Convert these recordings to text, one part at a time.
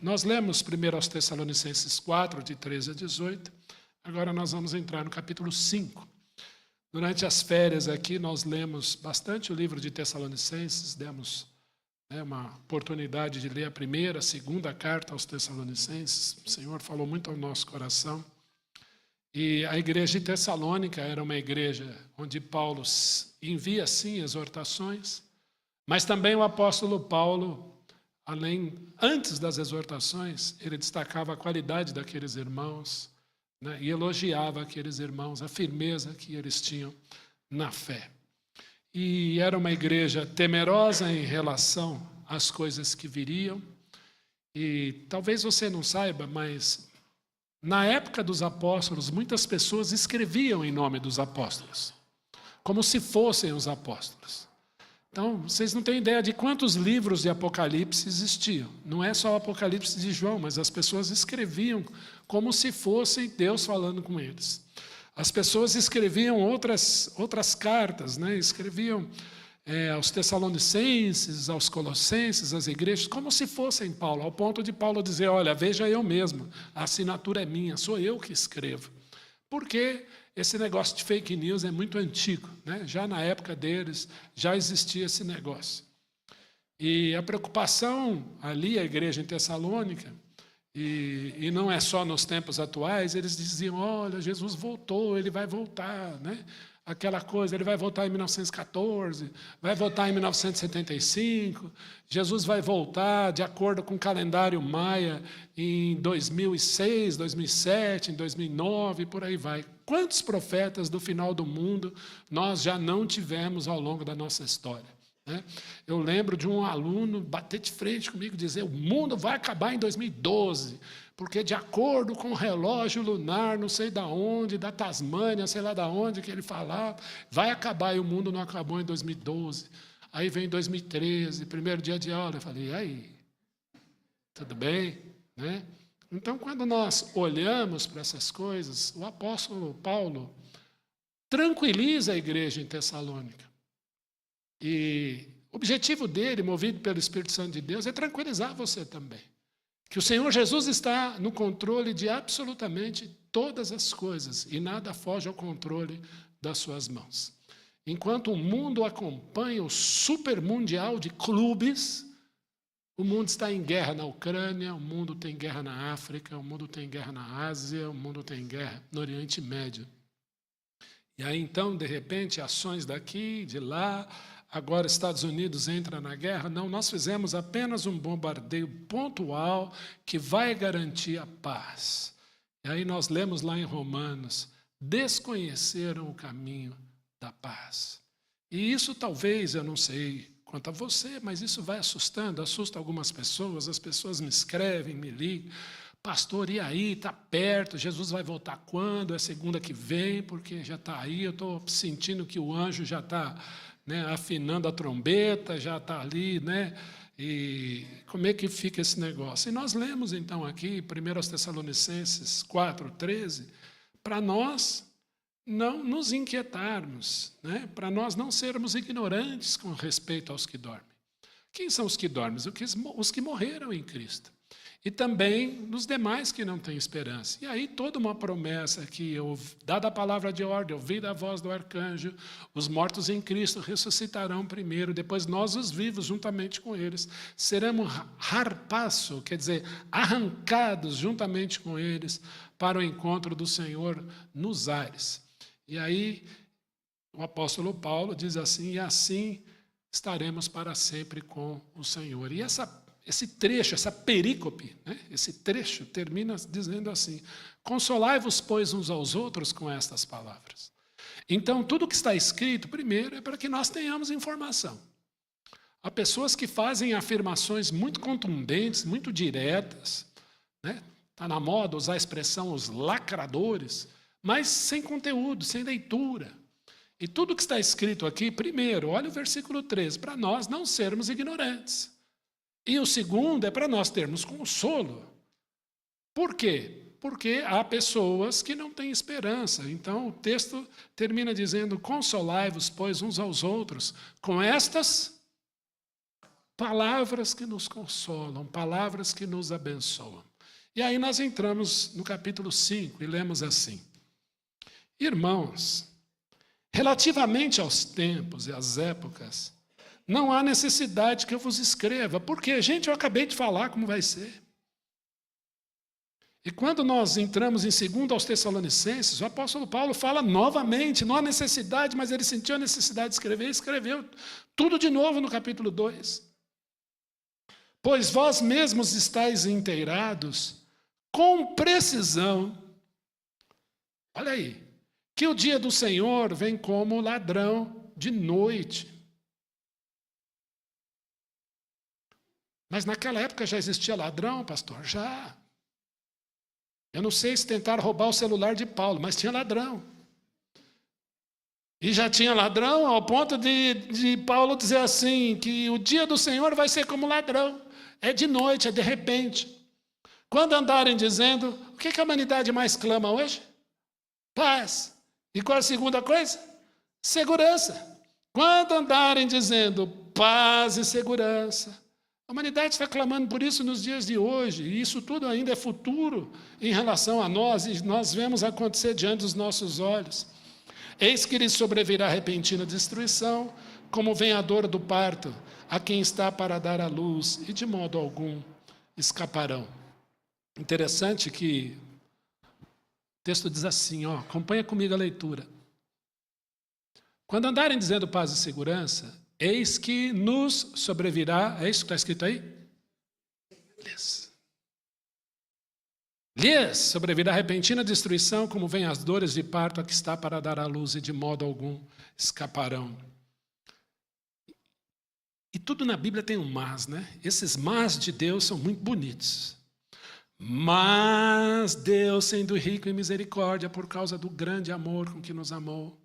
Nós lemos primeiro aos Tessalonicenses 4, de 13 a 18, agora nós vamos entrar no capítulo 5. Durante as férias aqui, nós lemos bastante o livro de Tessalonicenses, demos uma oportunidade de ler a primeira, a segunda carta aos Tessalonicenses. O Senhor falou muito ao nosso coração. E a igreja de Tessalônica era uma igreja onde Paulo envia, sim, exortações, mas também o apóstolo Paulo, antes das exortações, ele destacava a qualidade daqueles irmãos, né, e elogiava aqueles irmãos, a firmeza que eles tinham na fé. E era uma igreja temerosa em relação às coisas que viriam. E talvez você não saiba, mas na época dos apóstolos, muitas pessoas escreviam em nome dos apóstolos, como se fossem os apóstolos. Então, vocês não têm ideia de quantos livros de Apocalipse existiam. Não é só o Apocalipse de João, mas as pessoas escreviam como se fosse Deus falando com eles. As pessoas escreviam outras cartas, né? Escreviam aos Tessalonicenses, aos Colossenses, às igrejas, como se fossem Paulo, ao ponto de Paulo dizer, olha, veja eu mesmo, a assinatura é minha, sou eu que escrevo. Porque esse negócio de fake news é muito antigo, né? Já na época deles, já existia esse negócio. E a preocupação ali, a igreja em Tessalônica, e não é só nos tempos atuais, eles diziam, olha, Jesus voltou, ele vai voltar, né? Aquela coisa, ele vai voltar em 1914, vai voltar em 1975, Jesus vai voltar de acordo com o calendário maia em 2006, 2007, em 2009, por aí vai. Quantos profetas do final do mundo nós já não tivemos ao longo da nossa história? Né? Eu lembro de um aluno bater de frente comigo e dizer, o mundo vai acabar em 2012, porque de acordo com o relógio lunar, não sei da onde, da Tasmânia, sei lá da onde que ele falava, vai acabar, e o mundo não acabou em 2012. Aí vem 2013, primeiro dia de aula, eu falei, e aí? Tudo bem? Né? Então, quando nós olhamos para essas coisas, o apóstolo Paulo tranquiliza a igreja em Tessalônica. E o objetivo dele, movido pelo Espírito Santo de Deus, é tranquilizar você também. Que o Senhor Jesus está no controle de absolutamente todas as coisas e nada foge ao controle das suas mãos. Enquanto o mundo acompanha o supermundial de clubes, o mundo está em guerra na Ucrânia, o mundo tem guerra na África, o mundo tem guerra na Ásia, o mundo tem guerra no Oriente Médio. E aí, então, de repente, ações daqui, de lá, agora Estados Unidos entra na guerra. Não, nós fizemos apenas um bombardeio pontual que vai garantir a paz. E aí nós lemos lá em Romanos, desconheceram o caminho da paz. E isso talvez, eu não sei quanto a você, mas isso vai assustando, assusta algumas pessoas, as pessoas me escrevem, me ligam, pastor, e aí, está perto, Jesus vai voltar quando? É segunda que vem, porque já está aí, eu estou sentindo que o anjo já está, né, afinando a trombeta, já está ali, né? E como é que fica esse negócio? E nós lemos então aqui, 1 Tessalonicenses 4:13, para nós não nos inquietarmos, né? Para nós não sermos ignorantes com respeito aos que dormem. Quem são os que dormem? Os que morreram em Cristo. E também nos demais que não têm esperança. E aí toda uma promessa que, dada a palavra de ordem, ouvida a voz do arcanjo, os mortos em Cristo ressuscitarão primeiro, depois nós, os vivos, juntamente com eles, seremos harpazo, quer dizer, arrancados juntamente com eles para o encontro do Senhor nos ares. E aí o apóstolo Paulo diz assim, e assim estaremos para sempre com o Senhor. E esse trecho, essa perícope, né? Esse trecho termina dizendo assim, consolai-vos, pois, uns aos outros com estas palavras. Então, tudo que está escrito, primeiro, é para que nós tenhamos informação. Há pessoas que fazem afirmações muito contundentes, muito diretas, né? Está na moda usar a expressão os lacradores, mas sem conteúdo, sem leitura. E tudo que está escrito aqui, primeiro, olha o versículo 13, para nós não sermos ignorantes. E o segundo é para nós termos consolo. Por quê? Porque há pessoas que não têm esperança. Então o texto termina dizendo, consolai-vos, pois, uns aos outros, com estas palavras que nos consolam, palavras que nos abençoam. E aí nós entramos no capítulo 5 e lemos assim: Irmãos, relativamente aos tempos e às épocas, não há necessidade que eu vos escreva, porque, gente, eu acabei de falar como vai ser. E quando nós entramos em 2 aos Tessalonicenses, o apóstolo Paulo fala novamente, não há necessidade, mas ele sentiu a necessidade de escrever, e escreveu tudo de novo no capítulo 2. Pois vós mesmos estáis inteirados com precisão, olha aí, que o dia do Senhor vem como ladrão de noite. Mas naquela época já existia ladrão, pastor? Já. Eu não sei se tentaram roubar o celular de Paulo, mas tinha ladrão. E já tinha ladrão ao ponto de Paulo dizer assim, que o dia do Senhor vai ser como ladrão. É de noite, é de repente. Quando andarem dizendo, o que a humanidade mais clama hoje? Paz. E qual a segunda coisa? Segurança. Quando andarem dizendo paz e segurança, a humanidade está clamando por isso nos dias de hoje, e isso tudo ainda é futuro em relação a nós, e nós vemos acontecer diante dos nossos olhos. Eis que lhes sobrevirá repentina destruição, como vem a dor do parto, a quem está para dar à luz, e de modo algum escaparão. Interessante que o texto diz assim, acompanha comigo a leitura. Quando andarem dizendo paz e segurança, eis que nos sobrevirá, é isso que está escrito aí? Lhes sobrevirá repentina destruição, como vem as dores de parto a que está para dar à luz, e de modo algum escaparão. E tudo na Bíblia tem um mas, né? Esses mas de Deus são muito bonitos. Mas Deus, sendo rico em misericórdia, por causa do grande amor com que nos amou.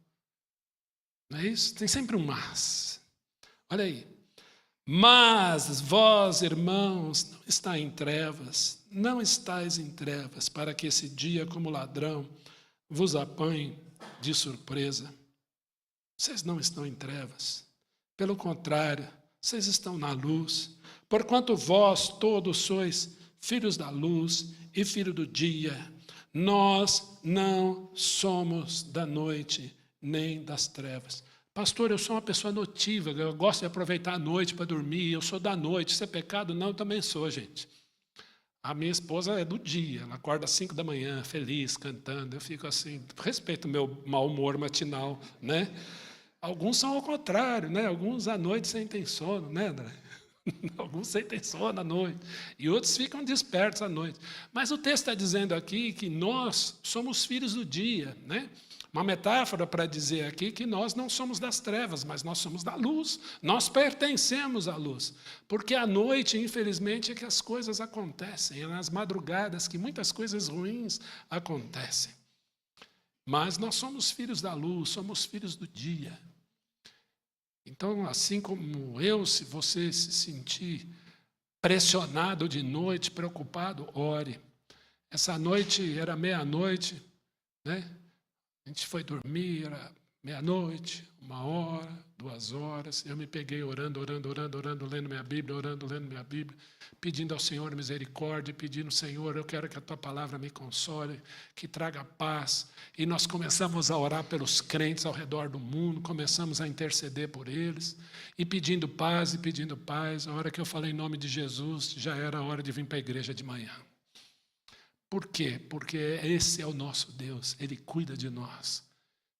Não é isso? Tem sempre um mas. Olha aí. Mas vós, irmãos, não estáis em trevas, não estáis em trevas, para que esse dia, como ladrão, vos apanhe de surpresa. Vocês não estão em trevas. Pelo contrário, vocês estão na luz. Porquanto vós todos sois filhos da luz e filhos do dia. Nós não somos da noite, nem das trevas. Pastor, eu sou uma pessoa notíva, eu gosto de aproveitar a noite para dormir, eu sou da noite, isso é pecado? Não, eu também sou, gente. A minha esposa é do dia, ela acorda às 5 da manhã, feliz, cantando, eu fico assim, respeito o meu mau humor matinal, né? Alguns são ao contrário, né? Alguns à noite sentem sono, né, André? Alguns sentem sono à noite, e outros ficam despertos à noite. Mas o texto está dizendo aqui que nós somos filhos do dia, né? Uma metáfora para dizer aqui que nós não somos das trevas, mas nós somos da luz. Nós pertencemos à luz. Porque à noite, infelizmente, é que as coisas acontecem. É nas madrugadas que muitas coisas ruins acontecem. Mas nós somos filhos da luz, somos filhos do dia. Então, assim como eu, se você se sentir pressionado de noite, preocupado, ore. Essa noite era meia-noite, né? A gente foi dormir, era meia-noite, 1h, 2h. Eu me peguei orando, lendo minha Bíblia, lendo minha Bíblia, pedindo ao Senhor misericórdia, pedindo, Senhor, eu quero que a Tua palavra me console, que traga paz. E nós começamos a orar pelos crentes ao redor do mundo, começamos a interceder por eles, e pedindo paz, A hora que eu falei em nome de Jesus, já era a hora de vir para a igreja de manhã. Por quê? Porque esse é o nosso Deus, Ele cuida de nós.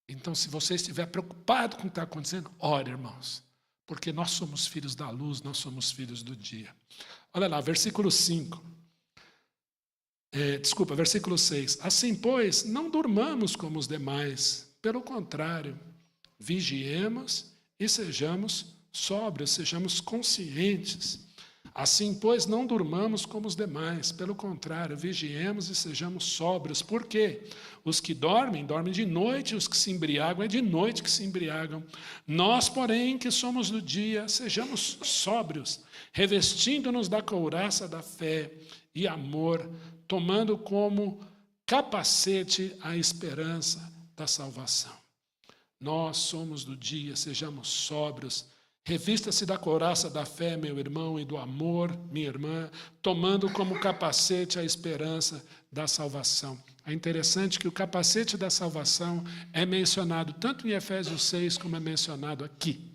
Então, se você estiver preocupado com o que está acontecendo, ore, irmãos, porque nós somos filhos da luz, nós somos filhos do dia. Olha lá, versículo 5. Versículo 6. Assim, pois, não durmamos como os demais, pelo contrário, vigiemos e sejamos sóbrios, sejamos conscientes. Assim, pois, não durmamos como os demais, pelo contrário, vigiemos e sejamos sóbrios. Por quê? Os que dormem, dormem de noite, os que se embriagam, é de noite que se embriagam. Nós, porém, que somos do dia, sejamos sóbrios, revestindo-nos da couraça da fé e amor, tomando como capacete a esperança da salvação. Nós somos do dia, sejamos sóbrios, Revista-se da couraça da fé, meu irmão, e do amor, minha irmã, tomando como capacete a esperança da salvação. É interessante que o capacete da salvação é mencionado tanto em Efésios 6 como é mencionado aqui.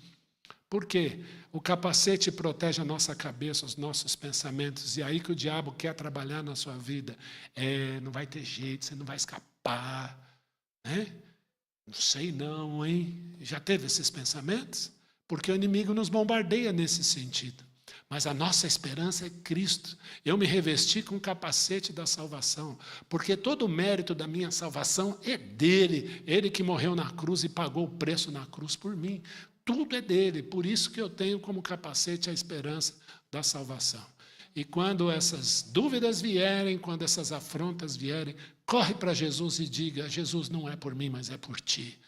Por quê? O capacete protege a nossa cabeça, os nossos pensamentos, e aí que o diabo quer trabalhar na sua vida. Não vai ter jeito, você não vai escapar, né? Não sei não, hein? Já teve esses pensamentos? Porque o inimigo nos bombardeia nesse sentido. Mas a nossa esperança é Cristo. Eu me revesti com o capacete da salvação, porque todo o mérito da minha salvação é dele. Ele que morreu na cruz e pagou o preço na cruz por mim. Tudo é dele, por isso que eu tenho como capacete a esperança da salvação. E quando essas dúvidas vierem, quando essas afrontas vierem, corre para Jesus e diga: Jesus, não é por mim, mas é por ti.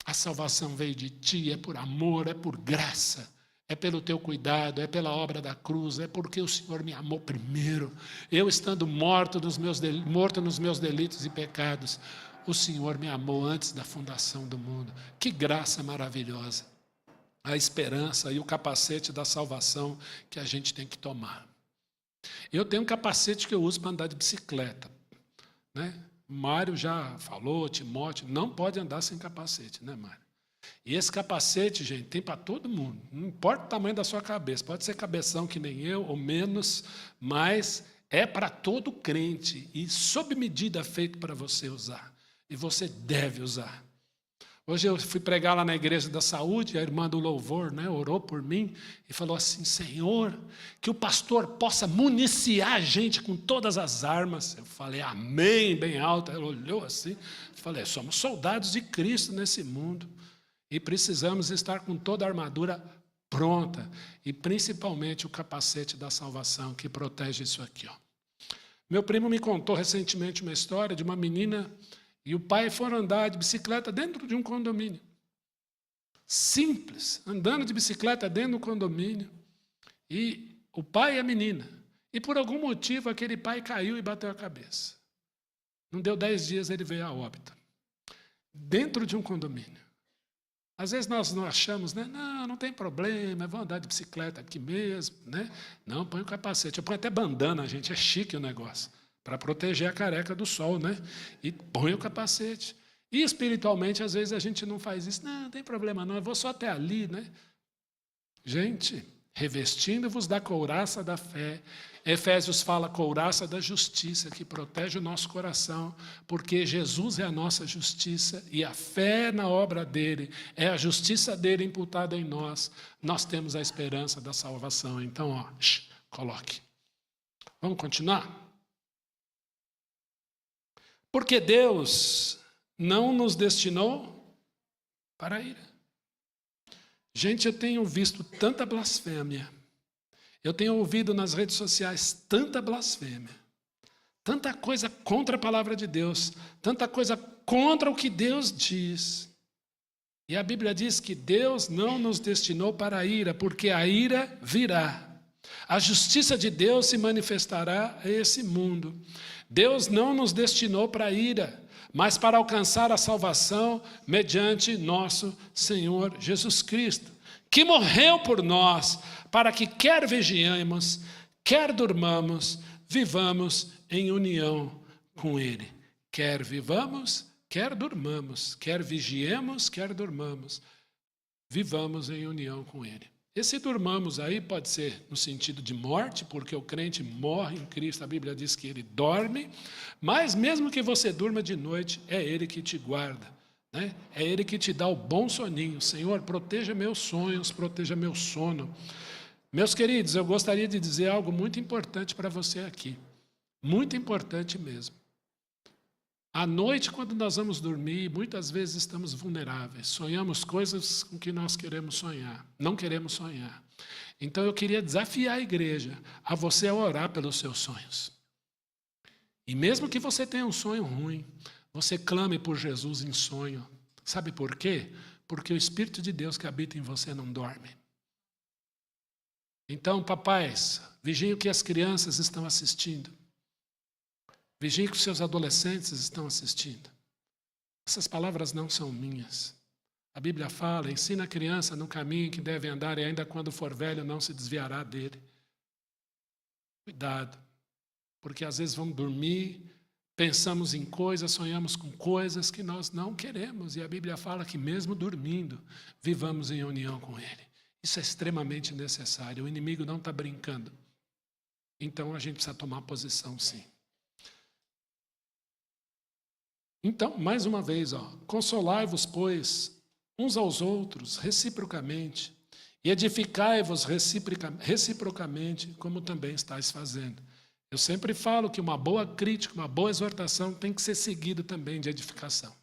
A salvação veio de ti, é por amor, é por graça, é pelo teu cuidado, é pela obra da cruz, é porque o Senhor me amou primeiro. Eu estando morto nos meus delitos e pecados, o Senhor me amou antes da fundação do mundo. Que graça maravilhosa. A esperança e o capacete da salvação que a gente tem que tomar. Eu tenho um capacete que eu uso para andar de bicicleta, né? Mário já falou, Timóteo, não pode andar sem capacete, né, Mário? E esse capacete, gente, tem para todo mundo. Não importa o tamanho da sua cabeça, pode ser cabeção que nem eu, ou menos, mas é para todo crente e sob medida feito para você usar. E você deve usar. Hoje eu fui pregar lá na Igreja da Saúde, a irmã do louvor, né, orou por mim e falou assim: Senhor, que o pastor possa municiar a gente com todas as armas. Eu falei, amém, bem alto. Ela olhou assim, falei, somos soldados de Cristo nesse mundo e precisamos estar com toda a armadura pronta e principalmente o capacete da salvação que protege isso aqui, ó. Meu primo me contou recentemente uma história de uma menina e o pai foram andar de bicicleta dentro de um condomínio. Simples, andando de bicicleta dentro do condomínio. E o pai e a menina. E por algum motivo aquele pai caiu e bateu a cabeça. Não deu 10 dias, ele veio a óbito. Dentro de um condomínio. Às vezes nós não achamos, né? Não tem problema, eu vou andar de bicicleta aqui mesmo, né? Não, põe o capacete. Eu ponho até bandana, gente, é chique o negócio. Para proteger a careca do sol, né? E põe o capacete. E espiritualmente, às vezes, a gente não faz isso. Não tem problema não, eu vou só até ali, né? Gente, revestindo-vos da couraça da fé. Efésios fala couraça da justiça, que protege o nosso coração, porque Jesus é a nossa justiça, e a fé na obra dele é a justiça dele imputada em nós. Nós temos a esperança da salvação. Então, ó, coloque. Vamos continuar? Porque Deus não nos destinou para a ira. Gente, eu tenho visto tanta blasfêmia. Eu tenho ouvido nas redes sociais tanta blasfêmia. Tanta coisa contra a palavra de Deus. Tanta coisa contra o que Deus diz. E a Bíblia diz que Deus não nos destinou para a ira, porque a ira virá. A justiça de Deus se manifestará a esse mundo. Deus não nos destinou para a ira, mas para alcançar a salvação mediante nosso Senhor Jesus Cristo, que morreu por nós, para que quer vigiemos, quer durmamos, vivamos em união com Ele. Quer vivamos, quer durmamos, quer vigiemos, quer durmamos, vivamos em união com Ele. Esse durmamos aí pode ser no sentido de morte, porque o crente morre em Cristo, a Bíblia diz que ele dorme, mas mesmo que você durma de noite, é Ele que te guarda, né? É Ele que te dá o bom soninho. Senhor, proteja meus sonhos, proteja meu sono. Meus queridos, eu gostaria de dizer algo muito importante para você aqui, muito importante mesmo. À noite, quando nós vamos dormir, muitas vezes estamos vulneráveis. Sonhamos coisas com que nós queremos sonhar, não queremos sonhar. Então eu queria desafiar a igreja a você orar pelos seus sonhos. E mesmo que você tenha um sonho ruim, você clame por Jesus em sonho. Sabe por quê? Porque o Espírito de Deus que habita em você não dorme. Então, papais, vigiem o que as crianças estão assistindo. Vigiem que os seus adolescentes estão assistindo. Essas palavras não são minhas. A Bíblia fala, ensina a criança no caminho que deve andar e ainda quando for velho não se desviará dele. Cuidado, porque às vezes vamos dormir, pensamos em coisas, sonhamos com coisas que nós não queremos. E a Bíblia fala que mesmo dormindo, vivamos em união com Ele. Isso é extremamente necessário. O inimigo não está brincando. Então a gente precisa tomar posição, sim. Então, mais uma vez, consolai-vos, pois, uns aos outros, reciprocamente, e edificai-vos reciprocamente, como também estáis fazendo. Eu sempre falo que uma boa crítica, uma boa exortação tem que ser seguida também de edificação.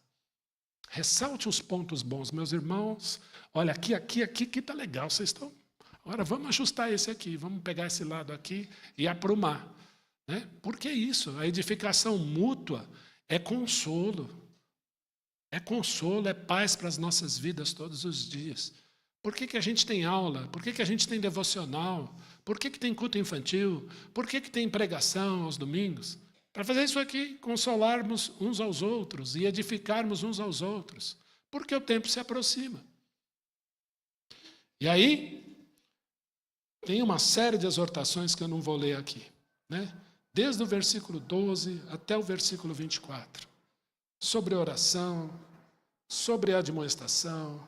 Ressalte os pontos bons, meus irmãos. Olha, aqui está legal, vocês estão... Agora vamos ajustar esse aqui, vamos pegar esse lado aqui e aprumar. Né? Por que isso? A edificação mútua é consolo. É consolo, é paz para as nossas vidas todos os dias. Por que a gente tem aula? Por que a gente tem devocional? Por que tem culto infantil? Por que tem pregação aos domingos? Para fazer isso aqui, consolarmos uns aos outros e edificarmos uns aos outros. Porque o tempo se aproxima. E aí, tem uma série de exortações que eu não vou ler aqui. Né? Desde o versículo 12 até o versículo 24. Sobre oração, sobre admoestação,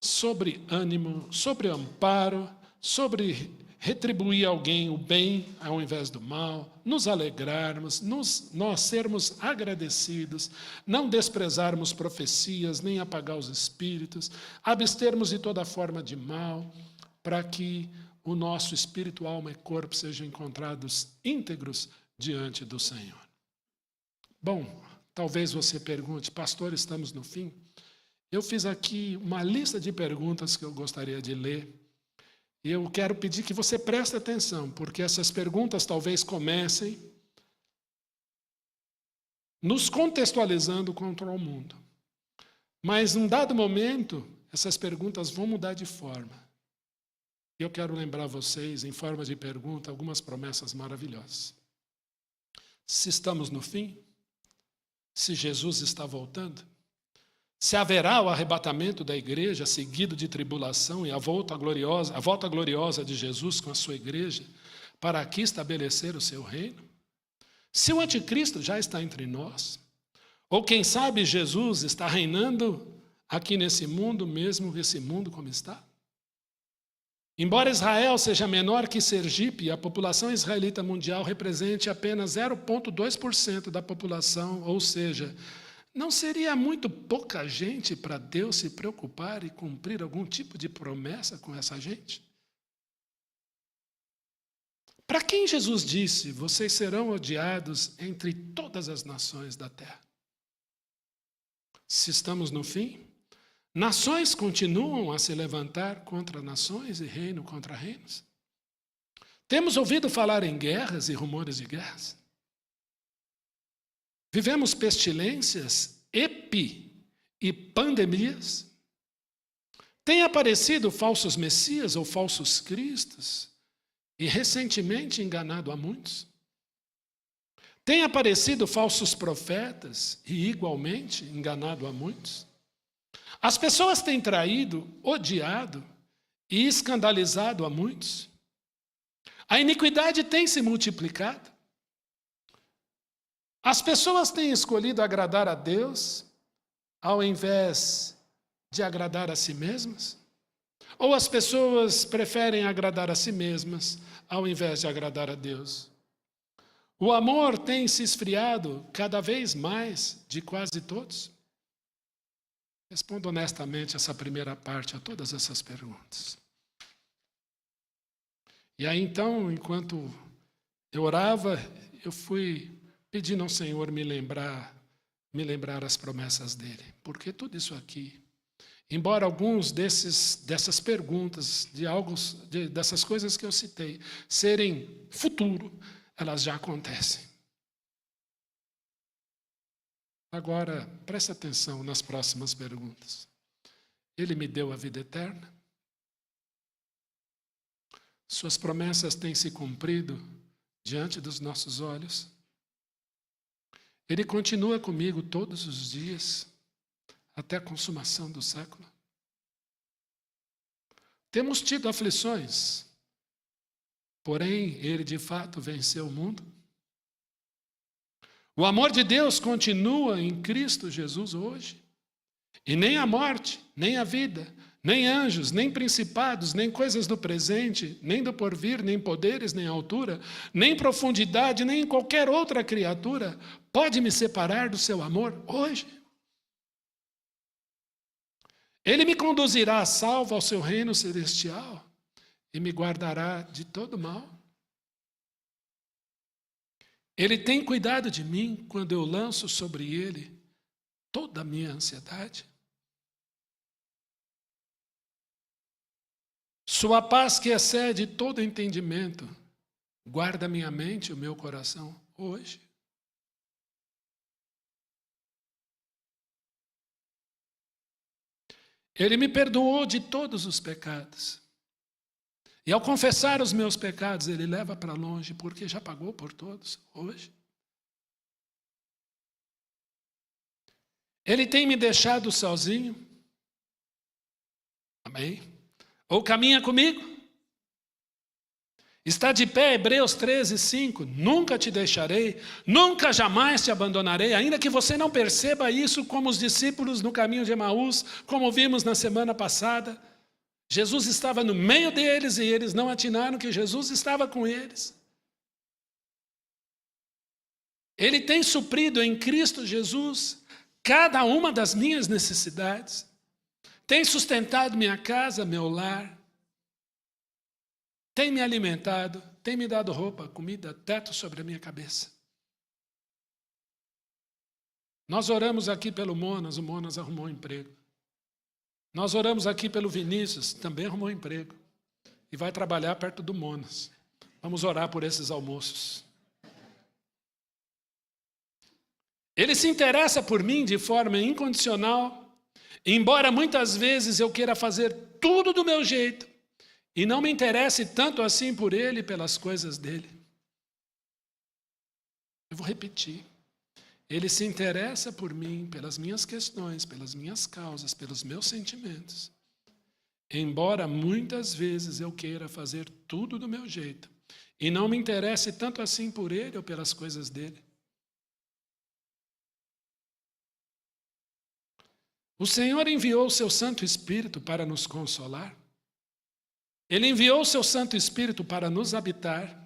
sobre ânimo, sobre amparo, sobre retribuir a alguém o bem ao invés do mal, nos alegrarmos, nós sermos agradecidos, não desprezarmos profecias, nem apagar os espíritos, abstermos de toda forma de mal, para que o nosso espírito, alma e corpo sejam encontrados íntegros diante do Senhor. Bom, talvez você pergunte, pastor, estamos no fim? Eu fiz aqui uma lista de perguntas que eu gostaria de ler. E eu quero pedir que você preste atenção, porque essas perguntas talvez comecem nos contextualizando contra o mundo. Mas, num dado momento, essas perguntas vão mudar de forma. E eu quero lembrar vocês, em forma de pergunta, algumas promessas maravilhosas. Se estamos no fim, se Jesus está voltando, se haverá o arrebatamento da igreja seguido de tribulação e a volta gloriosa de Jesus com a sua igreja para aqui estabelecer o seu reino? Se o anticristo já está entre nós, ou quem sabe Jesus está reinando aqui nesse mundo, mesmo esse mundo como está? Embora Israel seja menor que Sergipe, a população israelita mundial represente apenas 0,2% da população, ou seja, não seria muito pouca gente para Deus se preocupar e cumprir algum tipo de promessa com essa gente? Para quem Jesus disse, vocês serão odiados entre todas as nações da terra? Se estamos no fim, nações continuam a se levantar contra nações e reino contra reinos. Temos ouvido falar em guerras e rumores de guerras. Vivemos pestilências, e pandemias. Tem aparecido falsos messias ou falsos cristos e recentemente enganado a muitos. Tem aparecido falsos profetas e igualmente enganado a muitos. As pessoas têm traído, odiado e escandalizado a muitos. A iniquidade tem se multiplicado. As pessoas têm escolhido agradar a Deus ao invés de agradar a si mesmas? Ou as pessoas preferem agradar a si mesmas ao invés de agradar a Deus? O amor tem se esfriado cada vez mais de quase todos? Respondo honestamente essa primeira parte a todas essas perguntas. E aí então, enquanto eu orava, eu fui pedindo ao Senhor me lembrar as promessas dele. Porque tudo isso aqui, embora alguns dessas perguntas, dessas coisas que eu citei, serem futuro, elas já acontecem. Agora, preste atenção nas próximas perguntas. Ele me deu a vida eterna? Suas promessas têm se cumprido diante dos nossos olhos? Ele continua comigo todos os dias, até a consumação do século? Temos tido aflições, porém, ele de fato venceu o mundo. O amor de Deus continua em Cristo Jesus hoje. E nem a morte, nem a vida, nem anjos, nem principados, nem coisas do presente, nem do porvir, nem poderes, nem altura, nem profundidade, nem qualquer outra criatura pode me separar do seu amor hoje. Ele me conduzirá a salvo ao seu reino celestial e me guardará de todo mal. Ele tem cuidado de mim quando eu lanço sobre ele toda a minha ansiedade. Sua paz que excede todo entendimento, guarda minha mente e o meu coração hoje. Ele me perdoou de todos os pecados. E ao confessar os meus pecados, ele leva para longe, porque já pagou por todos hoje. Ele tem me deixado sozinho. Amém? Ou caminha comigo? Está de pé, Hebreus 13, 5. Nunca te deixarei, nunca jamais te abandonarei, ainda que você não perceba isso como os discípulos no caminho de Emaús, como vimos na semana passada. Jesus estava no meio deles e eles não atinaram que Jesus estava com eles. Ele tem suprido em Cristo Jesus cada uma das minhas necessidades. Tem sustentado minha casa, meu lar. Tem me alimentado, tem me dado roupa, comida, teto sobre a minha cabeça. Nós oramos aqui pelo Monas, o Monas arrumou um emprego. Nós oramos aqui pelo Vinícius, também arrumou um emprego. E vai trabalhar perto do Monas. Vamos orar por esses almoços. Ele se interessa por mim de forma incondicional, embora muitas vezes eu queira fazer tudo do meu jeito. E não me interesse tanto assim por ele e pelas coisas dele. Eu vou repetir. Ele se interessa por mim, pelas minhas questões, pelas minhas causas, pelos meus sentimentos. Embora muitas vezes eu queira fazer tudo do meu jeito. E não me interesse tanto assim por ele ou pelas coisas dele. O Senhor enviou o seu Santo Espírito para nos consolar. Ele enviou o seu Santo Espírito para nos habitar.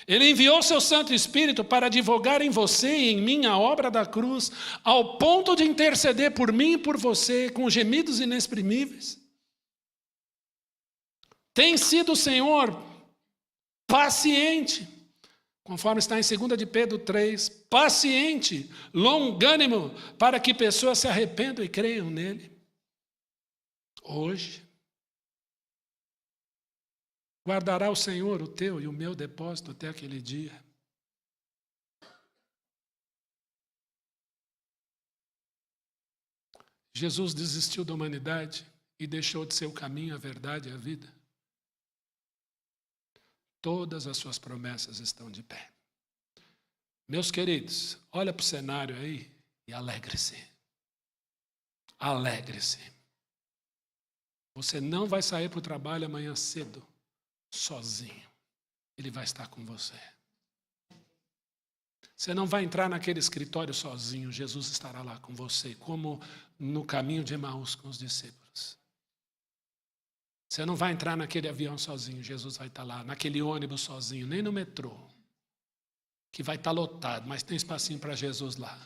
Ele enviou o seu Santo Espírito para advogar em você e em mim a obra da cruz, ao ponto de interceder por mim e por você, com gemidos inexprimíveis. Tem sido o Senhor paciente, conforme está em 2 de Pedro 3, paciente, longânimo, para que pessoas se arrependam e creiam nele. Hoje, guardará o Senhor o teu e o meu depósito até aquele dia. Jesus desistiu da humanidade e deixou de ser o caminho, a verdade e a vida. Todas as suas promessas estão de pé. Meus queridos, olha para o cenário aí e alegre-se. Alegre-se. Você não vai sair para o trabalho amanhã cedo sozinho. Ele vai estar com você. Você não vai entrar naquele escritório sozinho. Jesus estará lá com você, como no caminho de Emaús com os discípulos. Você não vai entrar naquele avião sozinho. Jesus vai estar lá. Naquele ônibus sozinho, nem no metrô, que vai estar lotado, mas tem espacinho para Jesus lá.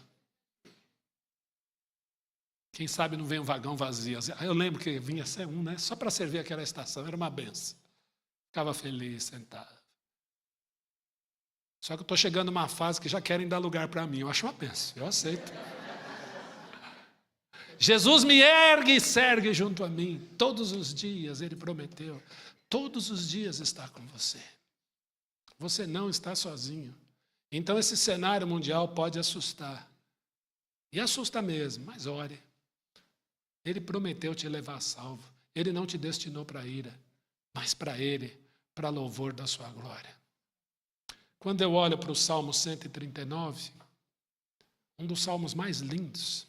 Quem sabe não vem um vagão vazio. Eu lembro que vinha ser um, né? Só para servir aquela estação, era uma benção. Ficava feliz, sentado. Só que eu estou chegando numa fase que já querem dar lugar para mim. Eu acho uma bênção, eu aceito. Jesus me ergue e sergue junto a mim. Todos os dias, Ele prometeu. Todos os dias está com você. Você não está sozinho. Então esse cenário mundial pode assustar. E assusta mesmo, mas ore. Ele prometeu te levar a salvo. Ele não te destinou para a ira, mas para Ele, para louvor da sua glória. Quando eu olho para o Salmo 139, um dos salmos mais lindos,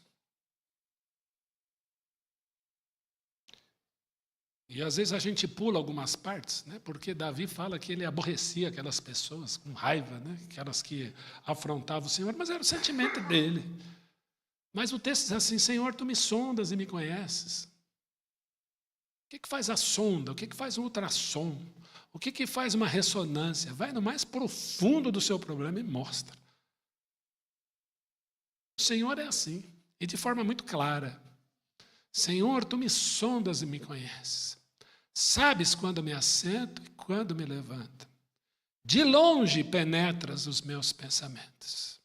E às vezes a gente pula algumas partes, né? Porque Davi fala que ele aborrecia aquelas pessoas com raiva, né? Aquelas que afrontavam o Senhor, mas era o sentimento dele. Mas o texto diz assim: Senhor, tu me sondas e me conheces. O que faz a sonda? O que faz um ultrassom? O que faz uma ressonância? Vai no mais profundo do seu problema e mostra. O Senhor é assim, e de forma muito clara. Senhor, tu me sondas e me conheces. Sabes quando me assento e quando me levanto. De longe penetras os meus pensamentos.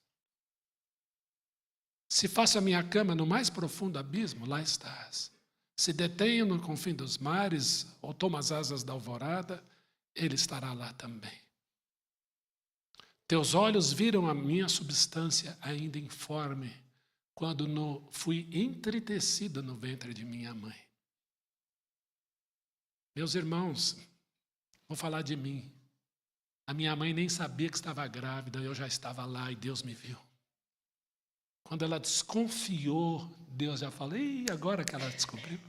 Se faço a minha cama no mais profundo abismo, lá estás. Se detenho no confim dos mares, ou tomo as asas da alvorada, ele estará lá também. Teus olhos viram a minha substância ainda informe, quando fui entretecida no ventre de minha mãe. Meus irmãos, vou falar de mim. A minha mãe nem sabia que estava grávida, eu já estava lá e Deus me viu. Quando ela desconfiou, Deus já falou: e agora que ela descobriu?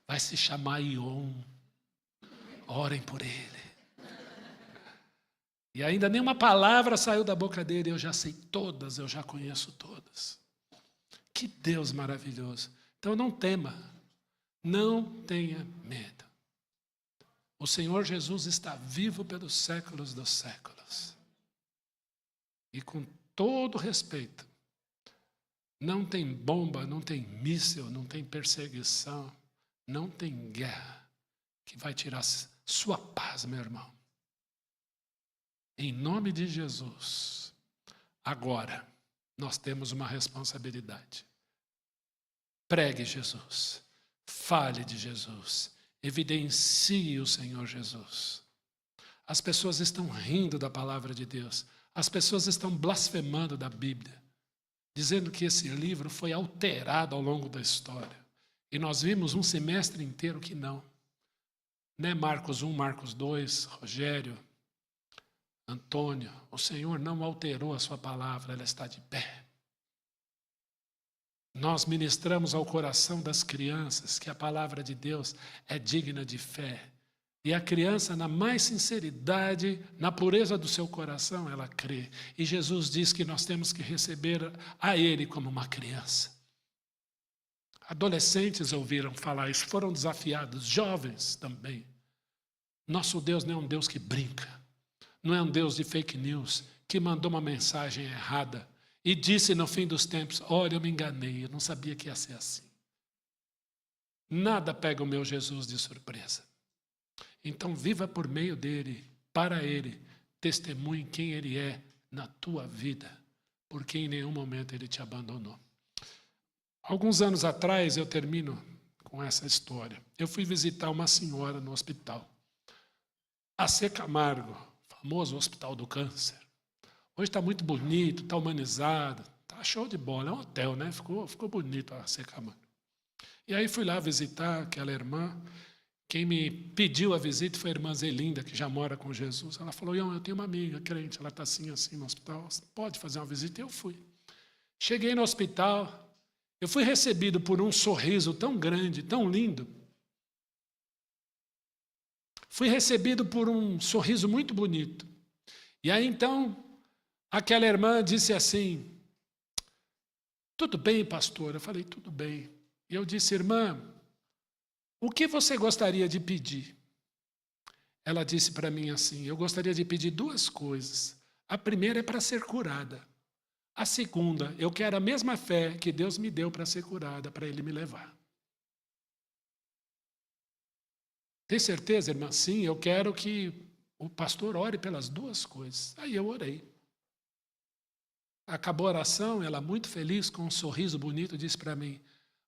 Vai se chamar Ion. Orem por ele. E ainda nenhuma palavra saiu da boca dele, eu já sei todas, eu já conheço todas. Que Deus maravilhoso. Então não tema, não tenha medo. O Senhor Jesus está vivo pelos séculos dos séculos. E com todo respeito, não tem bomba, não tem míssil, não tem perseguição, não tem guerra que vai tirar sua paz, meu irmão. Em nome de Jesus, agora, nós temos uma responsabilidade. Pregue Jesus, fale de Jesus, evidencie o Senhor Jesus. As pessoas estão rindo da palavra de Deus, as pessoas estão blasfemando da Bíblia, dizendo que esse livro foi alterado ao longo da história. E nós vimos um semestre inteiro que não. Né, Marcos 1, Marcos 2, Rogério, Antônio, o Senhor não alterou a sua palavra, ela está de pé. Nós ministramos ao coração das crianças que a palavra de Deus é digna de fé. E a criança, na mais sinceridade, na pureza do seu coração, ela crê. E Jesus diz que nós temos que receber a Ele como uma criança. Adolescentes ouviram falar isso, foram desafiados, jovens também. Nosso Deus não é um Deus que brinca. Não é um Deus de fake news que mandou uma mensagem errada e disse no fim dos tempos: olha, eu me enganei, eu não sabia que ia ser assim. Nada pega o meu Jesus de surpresa. Então viva por meio dele, para ele, testemunhe quem ele é na tua vida, porque em nenhum momento ele te abandonou. Alguns anos atrás, eu termino com essa história. Eu fui visitar uma senhora no hospital, AC Camargo, famoso Hospital do Câncer. Hoje está muito bonito, está humanizado, está show de bola, é um hotel, né? Ficou bonito a AC Camargo. E aí fui lá visitar aquela irmã. Quem me pediu a visita foi a irmã Zelinda, que já mora com Jesus. Ela falou: Ião, eu tenho uma amiga crente, ela está assim no hospital, você pode fazer uma visita? Eu fui. Cheguei no hospital, eu fui recebido por um sorriso tão grande, tão lindo. Fui recebido por um sorriso muito bonito. E aí então, aquela irmã disse assim: tudo bem, pastor? Eu falei: tudo bem. E eu disse: irmã, o que você gostaria de pedir? Ela disse para mim assim: eu gostaria de pedir duas coisas. A primeira é para ser curada. A segunda, eu quero a mesma fé que Deus me deu para ser curada, para Ele me levar. Tem certeza, irmã? Sim, eu quero que o pastor ore pelas duas coisas. Aí eu orei. Acabou a oração, ela muito feliz, com um sorriso bonito, disse para mim: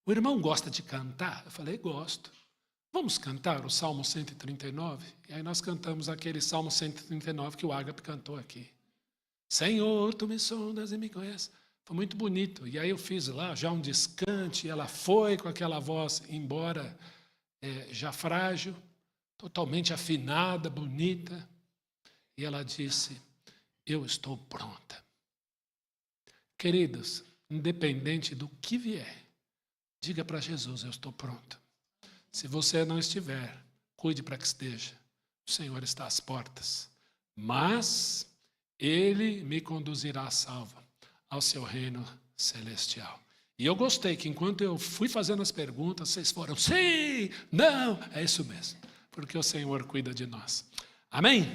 o irmão gosta de cantar? Eu falei: gosto. Vamos cantar o Salmo 139? E aí nós cantamos aquele Salmo 139 que o Ágape cantou aqui. Senhor, tu me sondas e me conheces. Foi muito bonito. E aí eu fiz lá já um descante, e ela foi com aquela voz, embora já frágil, totalmente afinada, bonita. E ela disse: eu estou pronta. Queridos, independente do que vier, diga para Jesus: eu estou pronto. Se você não estiver, cuide para que esteja. O Senhor está às portas. Mas Ele me conduzirá salvo ao seu reino celestial. E eu gostei que enquanto eu fui fazendo as perguntas, vocês foram, sim, não, é isso mesmo. Porque o Senhor cuida de nós. Amém?